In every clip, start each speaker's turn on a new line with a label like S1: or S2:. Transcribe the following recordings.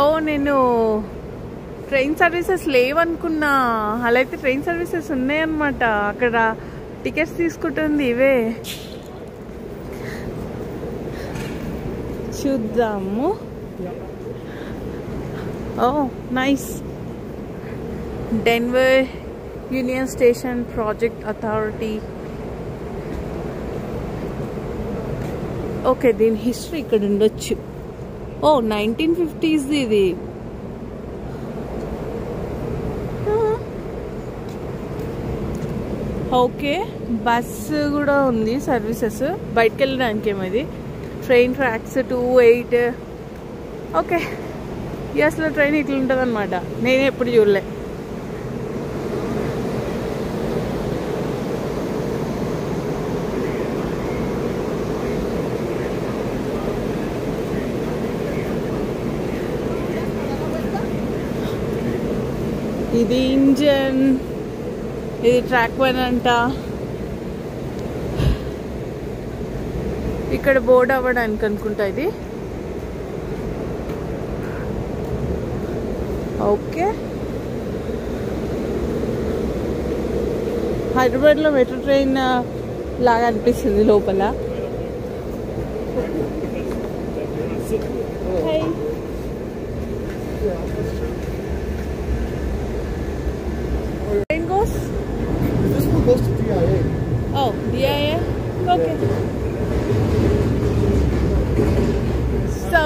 S1: ఓ నేను train services లేవనుకున్నా. అలా అయితే ట్రైన్ సర్వీసెస్ ఉన్నాయన్నమాట. అక్కడ టికెట్స్ తీసుకుంటుంది ఇవే. చూద్దాము. Oh nice. Denver Union Station Project Authority. Okay, దీని హిస్టరీ ఇక్కడ ఉండొచ్చు. ఓ 1950s ఇది. ఓకే, బస్సు కూడా ఉంది సర్వీసెస్ బయటకు వెళ్ళడానికి. ఏమది ట్రైన్ ట్రాక్స్ 28. ఓకే, అసలు ట్రైన్ ఇట్లా ఉంటుంది అనమాట. నేనే ఎప్పుడు చూడలే. ఇది ఇంజన్, ఇది ట్రాక్ 1 అంట. ఇక్కడ బోర్డ్ అవ్వడానికి అనుకుంటా ఇది. ఓకే, హైదరాబాద్లో మెట్రో ట్రైన్ లాగా అనిపిస్తుంది లోపల. Train goes?
S2: This one goes to DIA.
S1: Oh, DIA? Okay. So,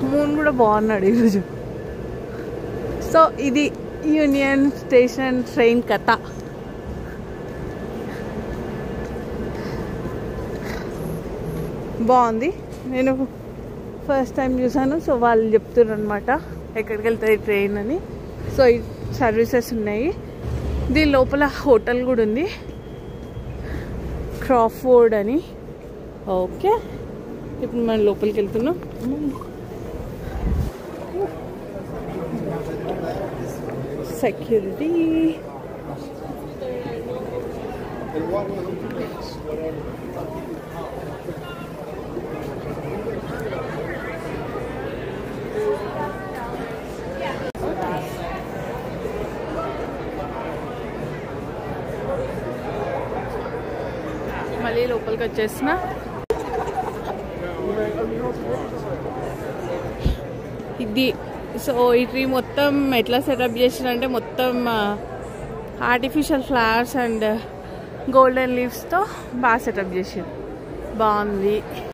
S1: moon కూడా బాగున్నాడు ఈరోజు. సో ఇది యూనియన్ స్టేషన్ ట్రైన్ కథ. బాగుంది. నేను ఫస్ట్ టైం చూసాను. సో వాళ్ళు చెప్తున్నారు అనమాట ఎక్కడికి వెళ్తుంది ట్రైన్ అని. సో ఈ సర్వీసెస్ ఉన్నాయి. దీని లోపల హోటల్ కూడా ఉంది, క్రాఫోర్డ్ అని. ఓకే, ఇప్పుడు మనం లోపలికి వెళ్తున్నాం. సెక్యూరిటీ. మళ్ళీ లోపలికి వచ్చేసిన. ఇది సో ఈ ట్రీ మొత్తం ఎట్లా సెటప్ చేసినంటే మొత్తం ఆర్టిఫిషియల్ ఫ్లవర్స్ అండ్ గోల్డెన్ లీవ్స్తో బాగా సెటప్ చేసారు. బాగుంది.